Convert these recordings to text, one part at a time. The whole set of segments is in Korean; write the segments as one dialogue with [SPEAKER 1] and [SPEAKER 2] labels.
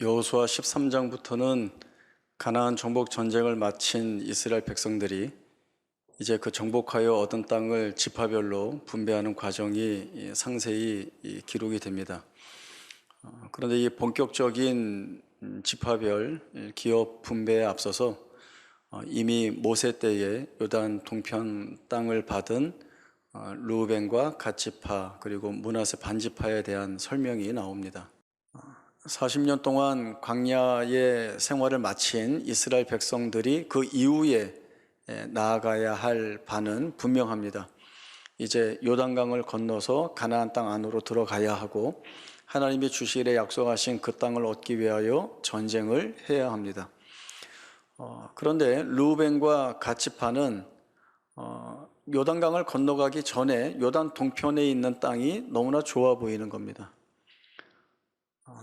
[SPEAKER 1] 여호수아 13장부터는 가나안 정복 전쟁을 마친 이스라엘 백성들이 이제 그 정복하여 얻은 땅을 지파별로 분배하는 과정이 상세히 기록이 됩니다. 그런데 이 본격적인 지파별 기업 분배에 앞서서 이미 모세 때에 요단 동편 땅을 받은 르우벤과 갓지파 그리고 므낫세 반지파에 대한 설명이 나옵니다. 40년 동안 광야의 생활을 마친 이스라엘 백성들이 그 이후에 나아가야 할 바는 분명합니다. 이제 요단강을 건너서 가나안 땅 안으로 들어가야 하고 하나님이 주시기를 약속하신 그 땅을 얻기 위하여 전쟁을 해야 합니다. 그런데 르우벤과 갓지파는 요단강을 건너가기 전에 요단 동편에 있는 땅이 너무나 좋아 보이는 겁니다.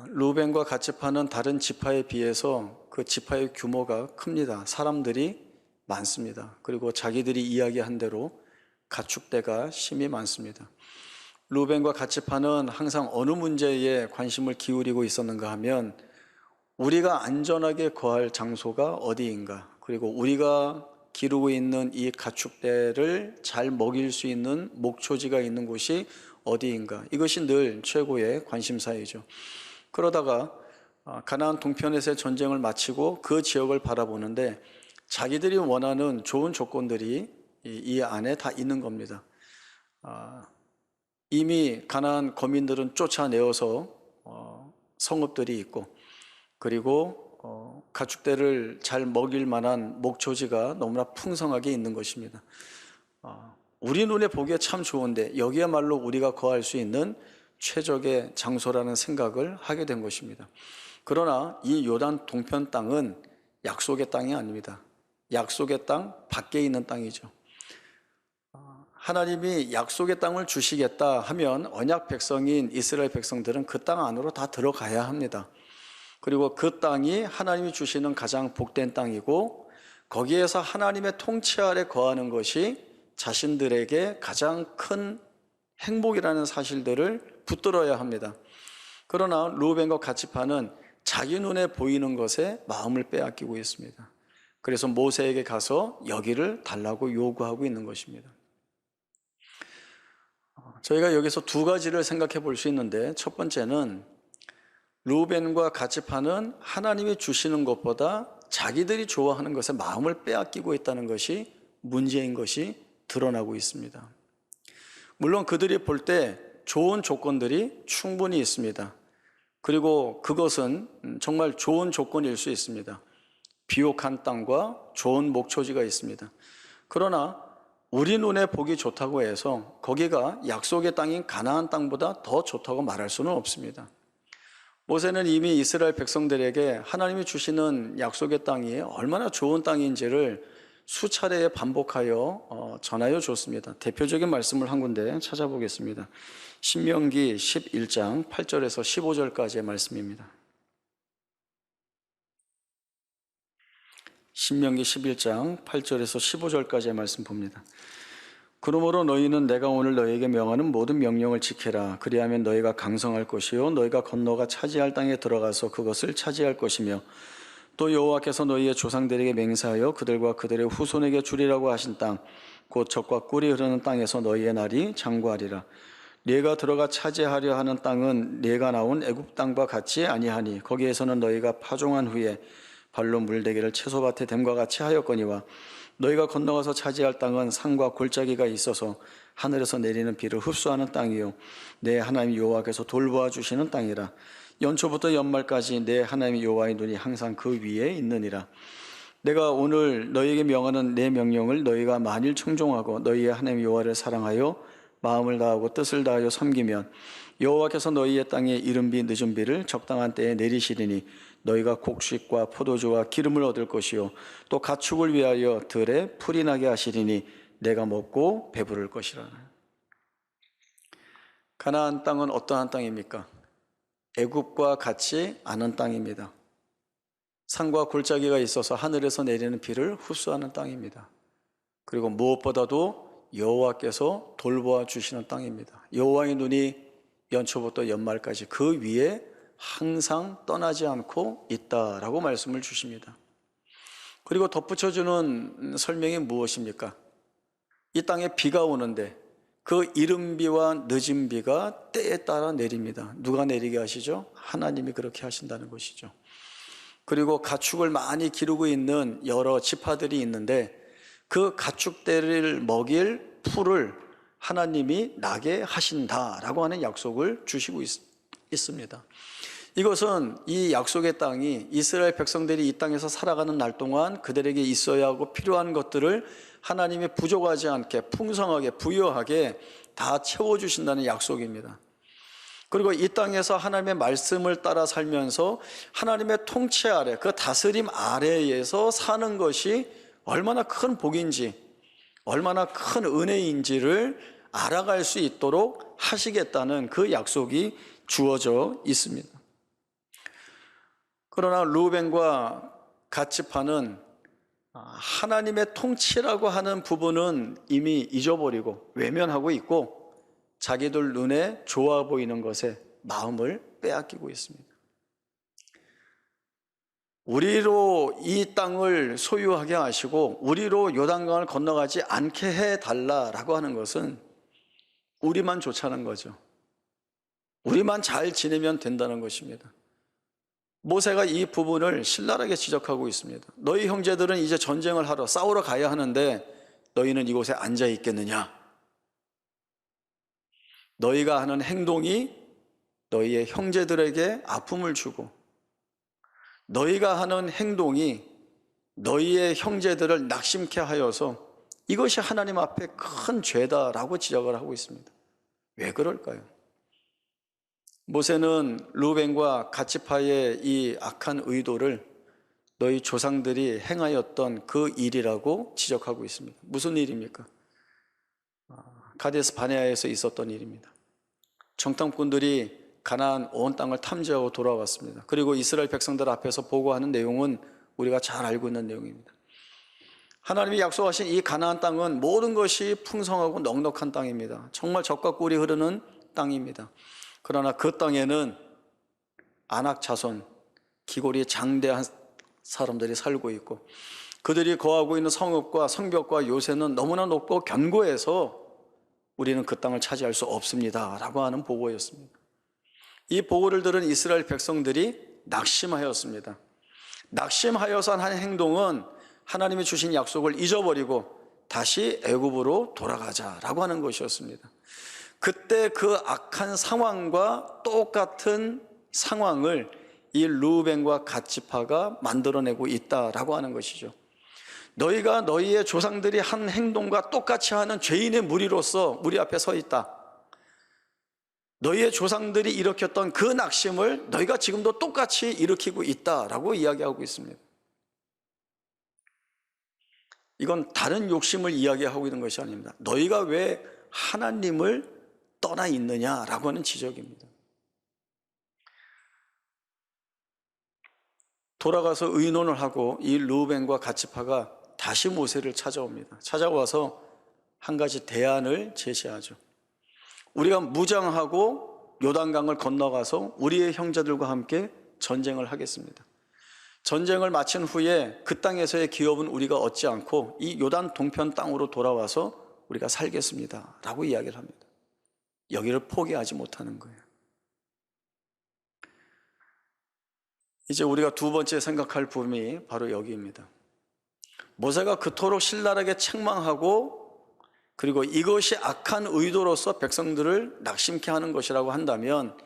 [SPEAKER 1] 르우벤과 갓지파는 다른 지파에 비해서 그 지파의 규모가 큽니다. 사람들이 많습니다. 그리고 자기들이 이야기한 대로 가축대가 심히 많습니다. 르우벤과 갓지파는 항상 어느 문제에 관심을 기울이고 있었는가 하면 우리가 안전하게 거할 장소가 어디인가, 그리고 우리가 기르고 있는 이 가축대를 잘 먹일 수 있는 목초지가 있는 곳이 어디인가, 이것이 늘 최고의 관심사이죠. 그러다가 가나안 동편에서의 전쟁을 마치고 그 지역을 바라보는데 자기들이 원하는 좋은 조건들이 이 안에 다 있는 겁니다. 이미 가나안 거민들은 쫓아내어서 성읍들이 있고, 그리고 가축대를 잘 먹일 만한 목초지가 너무나 풍성하게 있는 것입니다. 우리 눈에 보기에 참 좋은데 여기야말로 우리가 거할 수 있는 최적의 장소라는 생각을 하게 된 것입니다. 그러나 이 요단 동편 땅은 약속의 땅이 아닙니다. 약속의 땅 밖에 있는 땅이죠. 하나님이 약속의 땅을 주시겠다 하면 언약 백성인 이스라엘 백성들은 그 땅 안으로 다 들어가야 합니다. 그리고 그 땅이 하나님이 주시는 가장 복된 땅이고, 거기에서 하나님의 통치 아래 거하는 것이 자신들에게 가장 큰 행복이라는 사실들을 붙들어야 합니다. 그러나 르우벤과 갓지파는 자기 눈에 보이는 것에 마음을 빼앗기고 있습니다. 그래서 모세에게 가서 여기를 달라고 요구하고 있는 것입니다. 저희가 여기서 두 가지를 생각해 볼 수 있는데, 첫 번째는 르우벤과 갓지파는 하나님이 주시는 것보다 자기들이 좋아하는 것에 마음을 빼앗기고 있다는 것이 문제인 것이 드러나고 있습니다. 물론 그들이 볼 때 좋은 조건들이 충분히 있습니다. 그리고 그것은 정말 좋은 조건일 수 있습니다. 비옥한 땅과 좋은 목초지가 있습니다. 그러나 우리 눈에 보기 좋다고 해서 거기가 약속의 땅인 가나안 땅보다 더 좋다고 말할 수는 없습니다. 모세는 이미 이스라엘 백성들에게 하나님이 주시는 약속의 땅이 얼마나 좋은 땅인지를 수차례 반복하여 전하여 줬습니다. 대표적인 말씀을 한 군데 찾아보겠습니다. 신명기 11장 8절에서 15절까지의 말씀입니다. 신명기 11장 8절에서 15절까지의 말씀 봅니다. 그러므로 너희는 내가 오늘 너희에게 명하는 모든 명령을 지켜라. 그리하면 너희가 강성할 것이요 너희가 건너가 차지할 땅에 들어가서 그것을 차지할 것이며, 또 여호와께서 너희의 조상들에게 맹세하여 그들과 그들의 후손에게 주리라고 하신 땅, 곧 젖과 꿀이 흐르는 땅에서 너희의 날이 장구하리라. 네가 들어가 차지하려 하는 땅은 네가 나온 애굽 땅과 같지 아니하니 거기에서는 너희가 파종한 후에 발로 물대기를 채소밭에 댐과 같이 하였거니와, 너희가 건너가서 차지할 땅은 산과 골짜기가 있어서 하늘에서 내리는 비를 흡수하는 땅이요 내 하나님 여호와께서 돌보아 주시는 땅이라. 연초부터 연말까지 내 하나님 여호와의 눈이 항상 그 위에 있느니라. 내가 오늘 너희에게 명하는 내 명령을 너희가 만일 청종하고 너희의 하나님 여호와를 사랑하여 마음을 다하고 뜻을 다하여 섬기면 여호와께서 너희의 땅에 이른 비 늦은 비를 적당한 때에 내리시리니 너희가 곡식과 포도주와 기름을 얻을 것이요 또 가축을 위하여 들에 풀이 나게 하시리니 내가 먹고 배부를 것이라. 가나안 땅은 어떠한 땅입니까? 애굽과 같지 않은 땅입니다. 산과 골짜기가 있어서 하늘에서 내리는 비를 흡수하는 땅입니다. 그리고 무엇보다도 여호와께서 돌보아 주시는 땅입니다. 여호와의 눈이 연초부터 연말까지 그 위에 항상 떠나지 않고 있다라고 말씀을 주십니다. 그리고 덧붙여주는 설명이 무엇입니까? 이 땅에 비가 오는데 그 이른 비와 늦은 비가 때에 따라 내립니다. 누가 내리게 하시죠? 하나님이 그렇게 하신다는 것이죠. 그리고 가축을 많이 기르고 있는 여러 지파들이 있는데 그 가축들을 먹일 풀을 하나님이 나게 하신다라고 하는 약속을 주시고 있습니다. 이것은 이 약속의 땅이 이스라엘 백성들이 이 땅에서 살아가는 날 동안 그들에게 있어야 하고 필요한 것들을 하나님이 부족하지 않게 풍성하게 부유하게 다 채워주신다는 약속입니다. 그리고 이 땅에서 하나님의 말씀을 따라 살면서 하나님의 통치 아래, 그 다스림 아래에서 사는 것이 얼마나 큰 복인지, 얼마나 큰 은혜인지를 알아갈 수 있도록 하시겠다는 그 약속이 주어져 있습니다. 그러나 루벤과 갓지파는 하나님의 통치라고 하는 부분은 이미 잊어버리고 외면하고 있고 자기들 눈에 좋아 보이는 것에 마음을 빼앗기고 있습니다. 우리로 이 땅을 소유하게 하시고 우리로 요단강을 건너가지 않게 해달라라고 하는 것은 우리만 좋자는 거죠. 우리만 잘 지내면 된다는 것입니다. 모세가 이 부분을 신랄하게 지적하고 있습니다. 너희 형제들은 이제 전쟁을 하러 싸우러 가야 하는데 너희는 이곳에 앉아 있겠느냐? 너희가 하는 행동이 너희의 형제들에게 아픔을 주고 너희가 하는 행동이 너희의 형제들을 낙심케 하여서 이것이 하나님 앞에 큰 죄다라고 지적을 하고 있습니다. 왜 그럴까요? 모세는 루벤과 갓지파의 이 악한 의도를 너희 조상들이 행하였던 그 일이라고 지적하고 있습니다. 무슨 일입니까? 가데스 바네아에서 있었던 일입니다. 정탐꾼들이 가나안 온 땅을 탐지하고 돌아왔습니다. 그리고 이스라엘 백성들 앞에서 보고하는 내용은 우리가 잘 알고 있는 내용입니다. 하나님이 약속하신 이 가나안 땅은 모든 것이 풍성하고 넉넉한 땅입니다. 정말 젖과 꿀이 흐르는 땅입니다. 그러나 그 땅에는 아낙 자손, 기골이 장대한 사람들이 살고 있고 그들이 거하고 있는 성읍과 성벽과 요새는 너무나 높고 견고해서 우리는 그 땅을 차지할 수 없습니다 라고 하는 보고였습니다. 이 보고를 들은 이스라엘 백성들이 낙심하였습니다. 낙심하여서 한 행동은 하나님이 주신 약속을 잊어버리고 다시 애굽으로 돌아가자라고 하는 것이었습니다. 그때 그 악한 상황과 똑같은 상황을 이 루벤과 갓지파가 만들어내고 있다라고 하는 것이죠. 너희가 너희의 조상들이 한 행동과 똑같이 하는 죄인의 무리로서 우리 앞에 서 있다. 너희의 조상들이 일으켰던 그 낙심을 너희가 지금도 똑같이 일으키고 있다라고 이야기하고 있습니다. 이건 다른 욕심을 이야기하고 있는 것이 아닙니다. 너희가 왜 하나님을 떠나 있느냐라고 하는 지적입니다. 돌아가서 의논을 하고 이 루벤과 갓지파가 다시 모세를 찾아옵니다. 찾아와서 한 가지 대안을 제시하죠. 우리가 무장하고 요단강을 건너가서 우리의 형제들과 함께 전쟁을 하겠습니다. 전쟁을 마친 후에 그 땅에서의 기업은 우리가 얻지 않고 이 요단 동편 땅으로 돌아와서 우리가 살겠습니다 라고 이야기를 합니다. 여기를 포기하지 못하는 거예요. 이제 우리가 두 번째 생각할 부분이 바로 여기입니다. 모세가 그토록 신랄하게 책망하고 그리고 이것이 악한 의도로서 백성들을 낙심케 하는 것이라고 한다면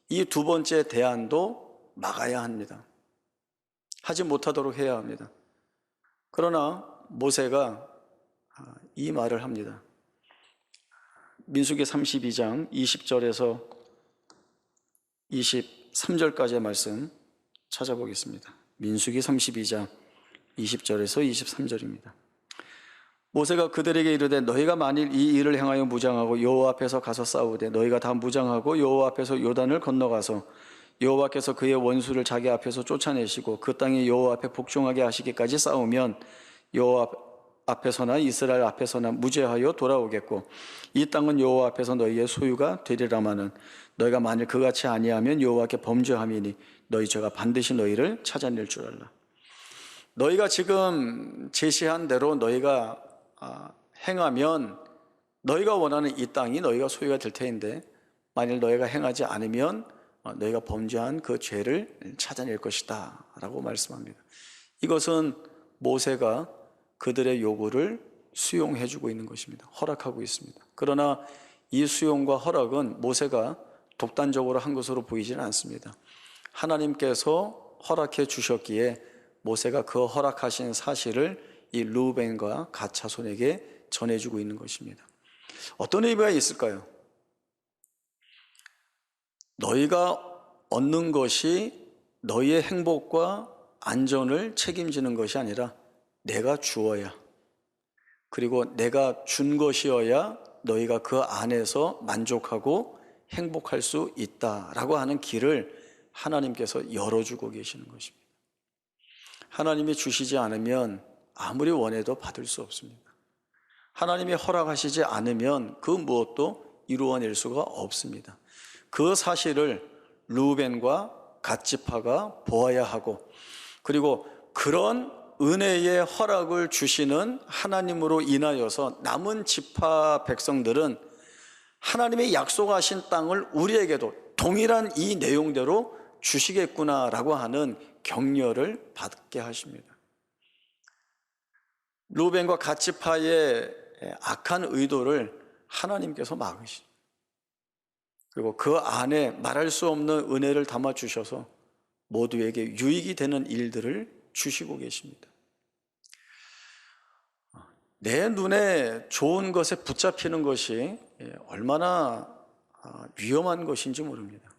[SPEAKER 1] 이 두 번째 대안도 막아야 합니다. 하지 못하도록 해야 합니다. 그러나 모세가 이 말을 합니다. 민수기 32장 20절에서 23절까지의 말씀 찾아보겠습니다. 민수기 32장 20절에서 23절입니다. 모세가 그들에게 이르되 너희가 만일 이 일을 행하여 무장하고 여호와 앞에서 가서 싸우되 너희가 다 무장하고 여호와 앞에서 요단을 건너가서 여호와께서 그의 원수를 자기 앞에서 쫓아내시고 그 땅에 여호와 앞에 복종하게 하시기까지 싸우면 여호와 앞에서나 이스라엘 앞에서나 무죄하여 돌아오겠고 이 땅은 여호와 앞에서 너희의 소유가 되리라마는 너희가 만일 그같이 아니하면 여호와께 범죄함이니 너희 죄가 반드시 너희를 찾아낼 줄 알라. 너희가 지금 제시한 대로 너희가 행하면 너희가 원하는 이 땅이 너희가 소유가 될 터인데 만일 너희가 행하지 않으면 너희가 범죄한 그 죄를 찾아낼 것이다 라고 말씀합니다. 이것은 모세가 그들의 요구를 수용해 주고 있는 것입니다. 허락하고 있습니다. 그러나 이 수용과 허락은 모세가 독단적으로 한 것으로 보이지는 않습니다. 하나님께서 허락해 주셨기에 모세가 그 허락하신 사실을 이 르우벤과 갓 자손에게 전해주고 있는 것입니다. 어떤 의미가 있을까요? 너희가 얻는 것이 너희의 행복과 안전을 책임지는 것이 아니라 내가 주어야, 그리고 내가 준 것이어야 너희가 그 안에서 만족하고 행복할 수 있다라고 하는 길을 하나님께서 열어주고 계시는 것입니다. 하나님이 주시지 않으면 아무리 원해도 받을 수 없습니다. 하나님이 허락하시지 않으면 그 무엇도 이루어낼 수가 없습니다. 그 사실을 르우벤과 갓지파가 보아야 하고, 그리고 그런 은혜의 허락을 주시는 하나님으로 인하여서 남은 지파 백성들은 하나님의 약속하신 땅을 우리에게도 동일한 이 내용대로 주시겠구나라고 하는 격려를 받게 하십니다. 르우벤과 갓지파의 악한 의도를 하나님께서 막으십니다. 그리고 그 안에 말할 수 없는 은혜를 담아 주셔서 모두에게 유익이 되는 일들을 주시고 계십니다. 내 눈에 좋은 것에 붙잡히는 것이 얼마나 위험한 것인지 모릅니다.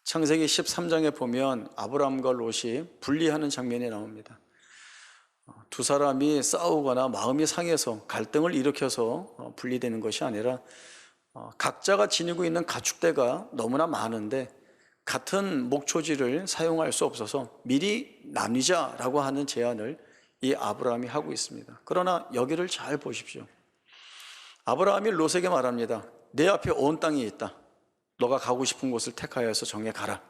[SPEAKER 1] 창세기 13장에 보면 아브라함과 롯이 분리하는 장면이 나옵니다. 두 사람이 싸우거나 마음이 상해서 갈등을 일으켜서 분리되는 것이 아니라 각자가 지니고 있는 가축대가 너무나 많은데 같은 목초지를 사용할 수 없어서 미리 나뉘자라고 하는 제안을 이 아브라함이 하고 있습니다. 그러나 여기를 잘 보십시오. 아브라함이 롯에게 말합니다. 내 앞에 온 땅이 있다. 너가 가고 싶은 곳을 택하여서 정해 가라.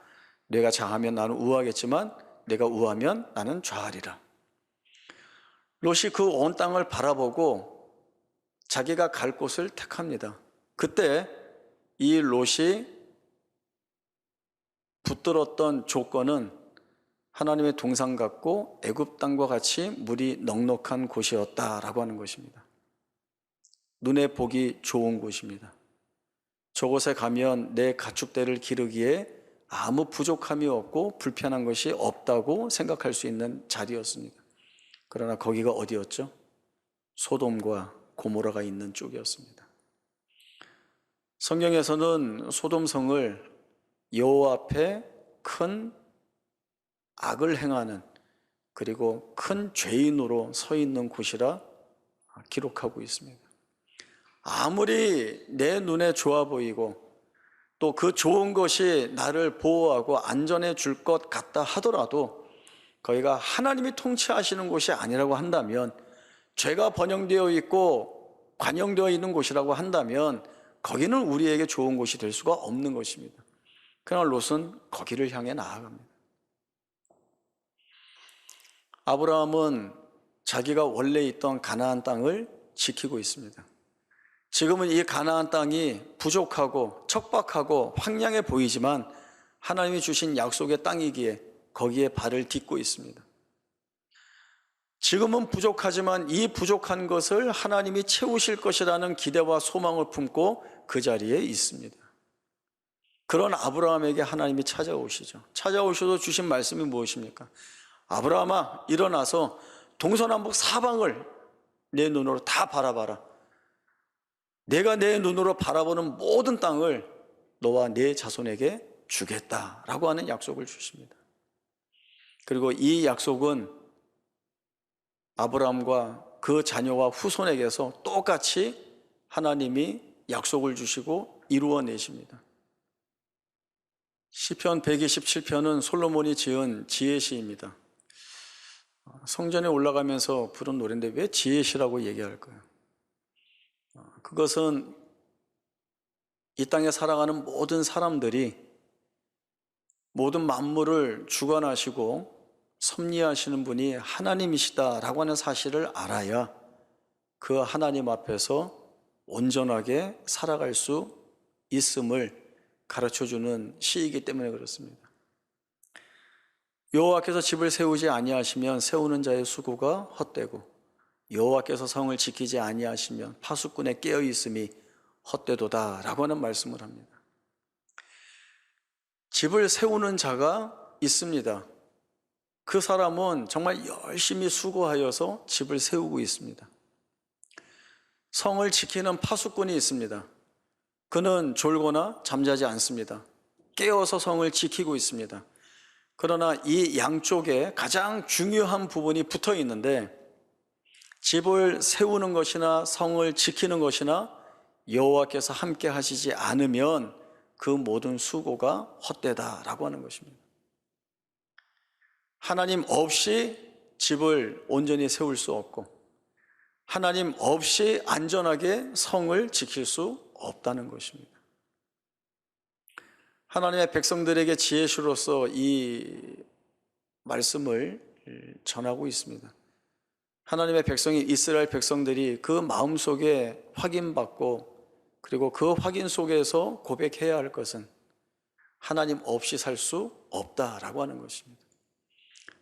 [SPEAKER 1] 내가 좌하면 나는 우하겠지만 내가 우하면 나는 좌하리라. 롯이 그 온 땅을 바라보고 자기가 갈 곳을 택합니다. 그때 이 롯이 붙들었던 조건은 하나님의 동상 같고 애굽 땅과 같이 물이 넉넉한 곳이었다라고 하는 것입니다. 눈에 보기 좋은 곳입니다. 저곳에 가면 내 가축대를 기르기에 아무 부족함이 없고 불편한 것이 없다고 생각할 수 있는 자리였습니다. 그러나 거기가 어디였죠? 소돔과 고모라가 있는 쪽이었습니다. 성경에서는 소돔성을 여호와 앞에 큰 악을 행하는, 그리고 큰 죄인으로 서 있는 곳이라 기록하고 있습니다. 아무리 내 눈에 좋아 보이고 또 그 좋은 것이 나를 보호하고 안전해 줄 것 같다 하더라도 거기가 하나님이 통치하시는 곳이 아니라고 한다면, 죄가 번영되어 있고 관영되어 있는 곳이라고 한다면 거기는 우리에게 좋은 곳이 될 수가 없는 것입니다. 그러나 롯은 거기를 향해 나아갑니다. 아브라함은 자기가 원래 있던 가나안 땅을 지키고 있습니다. 지금은 이 가나안 땅이 부족하고 척박하고 황량해 보이지만 하나님이 주신 약속의 땅이기에 거기에 발을 딛고 있습니다. 지금은 부족하지만 이 부족한 것을 하나님이 채우실 것이라는 기대와 소망을 품고 그 자리에 있습니다. 그런 아브라함에게 하나님이 찾아오시죠. 찾아오셔서 주신 말씀이 무엇입니까? 아브라함아, 일어나서 동서남북 사방을 내 눈으로 다 바라봐라. 내가 내 눈으로 바라보는 모든 땅을 너와 내 자손에게 주겠다라고 하는 약속을 주십니다. 그리고 이 약속은 아브라함과 그 자녀와 후손에게서 똑같이 하나님이 약속을 주시고 이루어내십니다. 시편 127편은 솔로몬이 지은 지혜시입니다. 성전에 올라가면서 부른 노래인데 왜 지혜시라고 얘기할까요? 그것은 이 땅에 살아가는 모든 사람들이 모든 만물을 주관하시고 섭리하시는 분이 하나님이시다라고 하는 사실을 알아야 그 하나님 앞에서 온전하게 살아갈 수 있음을 가르쳐주는 시이기 때문에 그렇습니다. 여호와께서 집을 세우지 아니하시면 세우는 자의 수고가 헛되고 여호와께서 성을 지키지 아니하시면 파수꾼의 깨어있음이 헛되도다 라고 하는 말씀을 합니다. 집을 세우는 자가 있습니다. 그 사람은 정말 열심히 수고하여서 집을 세우고 있습니다. 성을 지키는 파수꾼이 있습니다. 그는 졸거나 잠자지 않습니다. 깨어서 성을 지키고 있습니다. 그러나 이 양쪽에 가장 중요한 부분이 붙어 있는데 집을 세우는 것이나 성을 지키는 것이나 여호와께서 함께 하시지 않으면 그 모든 수고가 헛되다라고 하는 것입니다. 하나님 없이 집을 온전히 세울 수 없고 하나님 없이 안전하게 성을 지킬 수 없다는 것입니다. 하나님의 백성들에게 지혜시로서 이 말씀을 전하고 있습니다. 하나님의 백성이 이스라엘 백성들이 그 마음속에 확인받고 그리고 그 확인 속에서 고백해야 할 것은 하나님 없이 살 수 없다라고 하는 것입니다.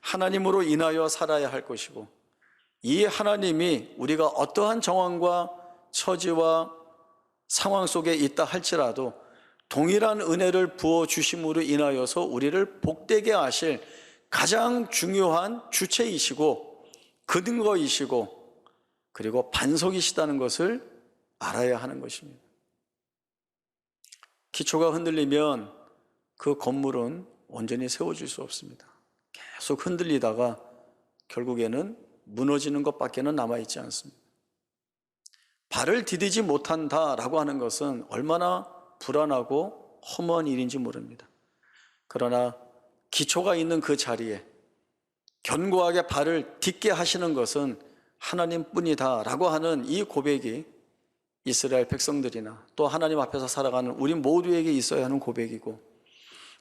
[SPEAKER 1] 하나님으로 인하여 살아야 할 것이고 이 하나님이 우리가 어떠한 정황과 처지와 상황 속에 있다 할지라도 동일한 은혜를 부어주심으로 인하여서 우리를 복되게 하실 가장 중요한 주체이시고 근거이시고 그리고 반석이시다는 것을 알아야 하는 것입니다. 기초가 흔들리면 그 건물은 온전히 세워질 수 없습니다. 계속 흔들리다가 결국에는 무너지는 것밖에는 남아있지 않습니다. 발을 디디지 못한다라고 하는 것은 얼마나 불안하고 허무한 일인지 모릅니다. 그러나 기초가 있는 그 자리에 견고하게 발을 딛게 하시는 것은 하나님뿐이다라고 하는 이 고백이 이스라엘 백성들이나 또 하나님 앞에서 살아가는 우리 모두에게 있어야 하는 고백이고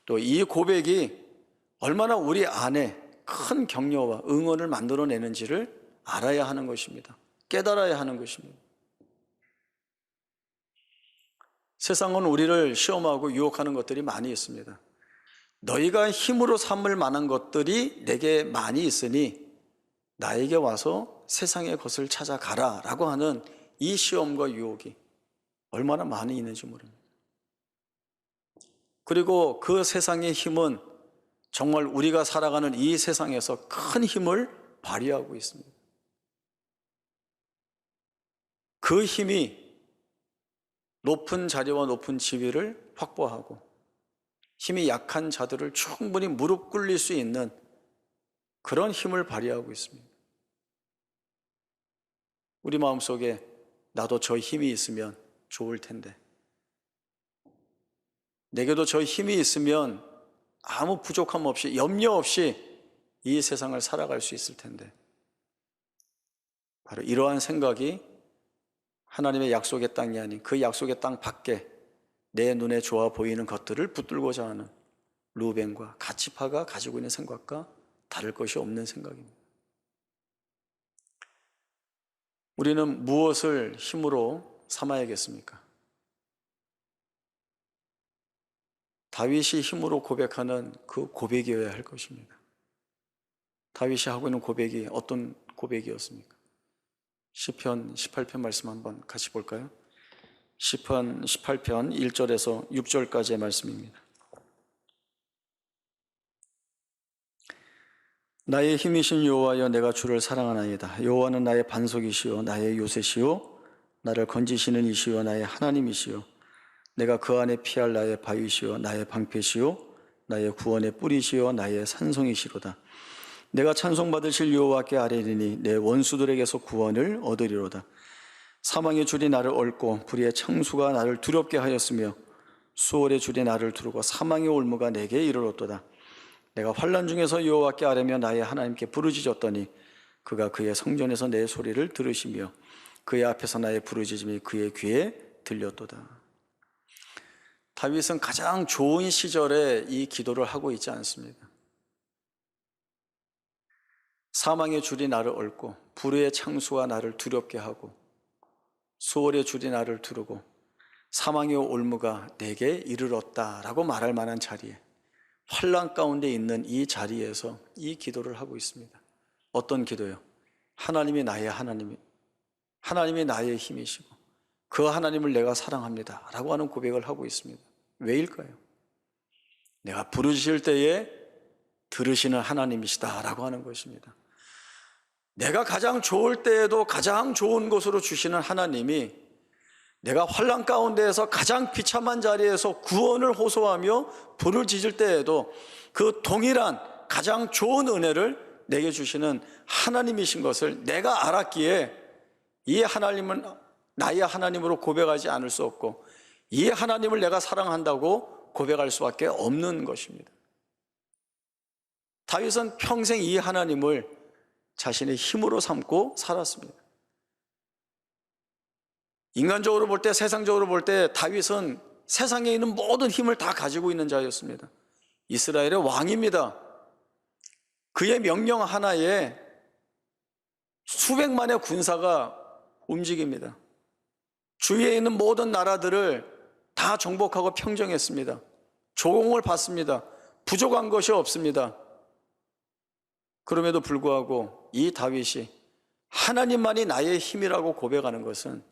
[SPEAKER 1] 또 이 고백이 얼마나 우리 안에 큰 격려와 응원을 만들어내는지를 알아야 하는 것입니다. 깨달아야 하는 것입니다. 세상은 우리를 시험하고 유혹하는 것들이 많이 있습니다. 너희가 힘으로 삼을 만한 것들이 내게 많이 있으니 나에게 와서 세상의 것을 찾아가라 라고 하는 이 시험과 유혹이 얼마나 많이 있는지 모릅니다. 그리고 그 세상의 힘은 정말 우리가 살아가는 이 세상에서 큰 힘을 발휘하고 있습니다. 그 힘이 높은 자리와 높은 지위를 확보하고 힘이 약한 자들을 충분히 무릎 꿇릴 수 있는 그런 힘을 발휘하고 있습니다. 우리 마음속에 나도 저 힘이 있으면 좋을 텐데 내게도 저 힘이 있으면 아무 부족함 없이 염려 없이 이 세상을 살아갈 수 있을 텐데 바로 이러한 생각이 하나님의 약속의 땅이 아닌 그 약속의 땅 밖에 내 눈에 좋아 보이는 것들을 붙들고자 하는 루벤과 갓지파가 가지고 있는 생각과 다를 것이 없는 생각입니다. 우리는 무엇을 힘으로 삼아야겠습니까? 다윗이 힘으로 고백하는 그 고백이어야 할 것입니다. 다윗이 하고 있는 고백이 어떤 고백이었습니까? 시편 18편 말씀 한번 같이 볼까요? 시편 18편 1절에서 6절까지의 말씀입니다. 나의 힘이신 여호와여 내가 주를 사랑하나이다. 여호와는 나의 반석이시요 나의 요새시요 나를 건지시는 이시요 나의 하나님이시요 내가 그 안에 피할 나의 바위시요 나의 방패시요 나의 구원의 뿌리시요 나의 산성이시로다. 내가 찬송받으실 여호와께 아뢰리니 내 원수들에게서 구원을 얻으리로다. 사망의 줄이 나를 얽고 불의의 창수가 나를 두렵게 하였으며 수월의 줄이 나를 두르고 사망의 올무가 내게 이르렀도다. 내가 환난 중에서 여호와께 아뢰며 나의 하나님께 부르짖었더니 그가 그의 성전에서 내 소리를 들으시며 그의 앞에서 나의 부르짖음이 그의 귀에 들렸도다. 다윗은 가장 좋은 시절에 이 기도를 하고 있지 않습니다. 사망의 줄이 나를 얽고 불의의 창수가 나를 두렵게 하고 수월의 줄이 나를 두르고 사망의 올무가 내게 이르렀다라고 말할 만한 자리에, 환난 가운데 있는 이 자리에서 이 기도를 하고 있습니다. 어떤 기도요? 하나님이 나의 힘이시고 그 하나님을 내가 사랑합니다 라고 하는 고백을 하고 있습니다. 왜일까요? 내가 부르실 때에 들으시는 하나님이시다 라고 하는 것입니다. 내가 가장 좋을 때에도 가장 좋은 것으로 주시는 하나님이 내가 환난 가운데에서 가장 비참한 자리에서 구원을 호소하며 불을 지질 때에도 그 동일한 가장 좋은 은혜를 내게 주시는 하나님이신 것을 내가 알았기에 이 하나님은 나의 하나님으로 고백하지 않을 수 없고 이 하나님을 내가 사랑한다고 고백할 수밖에 없는 것입니다. 다윗은 평생 이 하나님을 자신의 힘으로 삼고 살았습니다. 인간적으로 볼 때, 세상적으로 볼 때 다윗은 세상에 있는 모든 힘을 다 가지고 있는 자였습니다. 이스라엘의 왕입니다. 그의 명령 하나에 수백만의 군사가 움직입니다. 주위에 있는 모든 나라들을 다 정복하고 평정했습니다. 조공을 받습니다. 부족한 것이 없습니다. 그럼에도 불구하고 이 다윗이 하나님만이 나의 힘이라고 고백하는 것은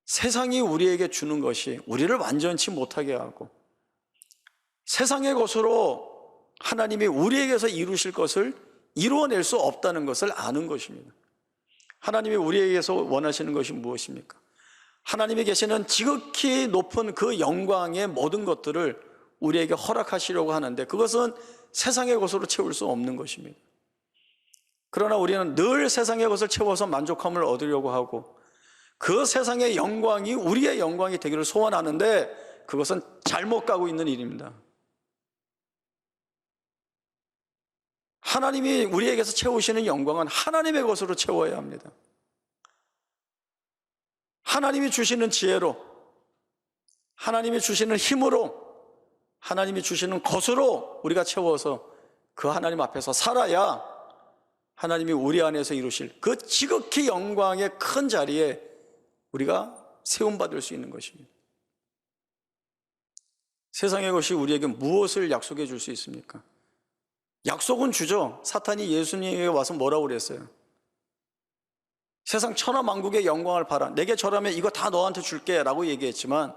[SPEAKER 1] 세상이 우리에게 주는 것이 우리를 완전치 못하게 하고 세상의 것으로 하나님이 우리에게서 이루실 것을 이루어낼 수 없다는 것을 아는 것입니다. 하나님이 우리에게서 원하시는 것이 무엇입니까? 하나님이 계시는 지극히 높은 그 영광의 모든 것들을 우리에게 허락하시려고 하는데 그것은 세상의 것으로 채울 수 없는 것입니다. 그러나 우리는 늘 세상의 것을 채워서 만족함을 얻으려고 하고 그 세상의 영광이 우리의 영광이 되기를 소원하는데 그것은 잘못 가고 있는 일입니다. 하나님이 우리에게서 채우시는 영광은 하나님의 것으로 채워야 합니다. 하나님이 주시는 지혜로, 하나님이 주시는 힘으로, 하나님이 주시는 것으로 우리가 채워서 그 하나님 앞에서 살아야 하나님이 우리 안에서 이루실 그 지극히 영광의 큰 자리에 우리가 세움받을 수 있는 것입니다. 세상의 것이 우리에게 무엇을 약속해 줄 수 있습니까? 약속은 주죠. 사탄이 예수님에게 와서 뭐라고 그랬어요? 세상 천하만국의 영광을 봐라. 내게 절하면 이거 다 너한테 줄게 라고 얘기했지만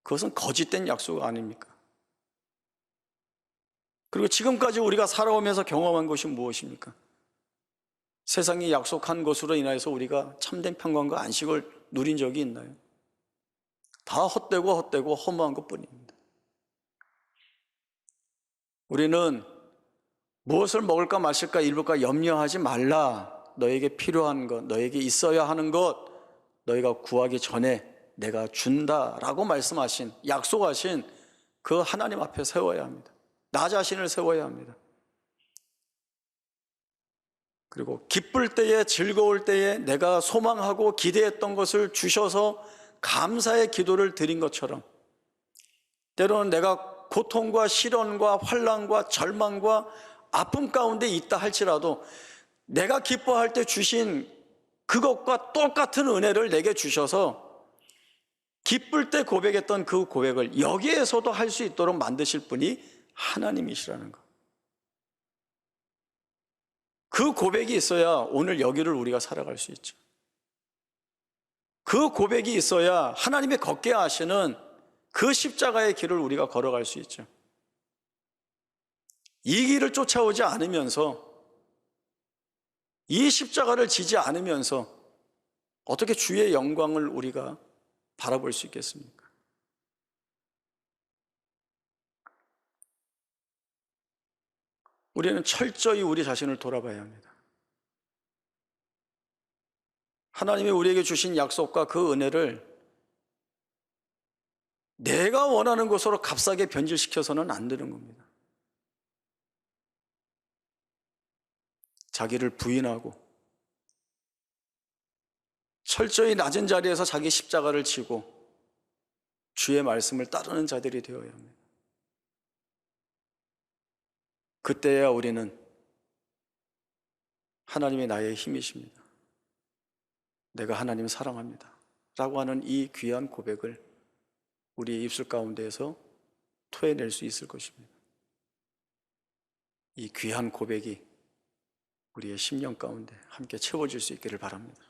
[SPEAKER 1] 그것은 거짓된 약속 아닙니까? 그리고 지금까지 우리가 살아오면서 경험한 것이 무엇입니까? 세상이 약속한 것으로 인하여서 우리가 참된 평강과 안식을 누린 적이 있나요? 다 헛되고 허무한 것뿐입니다. 우리는 무엇을 먹을까 마실까 입을까 염려하지 말라. 너에게 필요한 것, 너에게 있어야 하는 것, 너희가 구하기 전에 내가 준다라고 말씀하신, 약속하신 그 하나님 앞에 세워야 합니다. 나 자신을 세워야 합니다. 그리고 기쁠 때에, 즐거울 때에 내가 소망하고 기대했던 것을 주셔서 감사의 기도를 드린 것처럼 때로는 내가 고통과 시련과 환난과 절망과 아픔 가운데 있다 할지라도 내가 기뻐할 때 주신 그것과 똑같은 은혜를 내게 주셔서 기쁠 때 고백했던 그 고백을 여기에서도 할 수 있도록 만드실 분이 하나님이시라는 것. 그 고백이 있어야 오늘 여기를 우리가 살아갈 수 있죠. 그 고백이 있어야 하나님이 걷게 하시는 그 십자가의 길을 우리가 걸어갈 수 있죠. 이 길을 쫓아오지 않으면서, 이 십자가를 지지 않으면서 어떻게 주의 영광을 우리가 바라볼 수 있겠습니까? 우리는 철저히 우리 자신을 돌아봐야 합니다. 하나님이 우리에게 주신 약속과 그 은혜를 내가 원하는 것으로 값싸게 변질시켜서는 안 되는 겁니다. 자기를 부인하고 철저히 낮은 자리에서 자기 십자가를 지고 주의 말씀을 따르는 자들이 되어야 합니다. 그때야 우리는 하나님이 나의 힘이십니다, 내가 하나님을 사랑합니다 라고 하는 이 귀한 고백을 우리의 입술 가운데에서 토해낼 수 있을 것입니다. 이 귀한 고백이 우리의 심령 가운데 함께 채워질 수 있기를 바랍니다.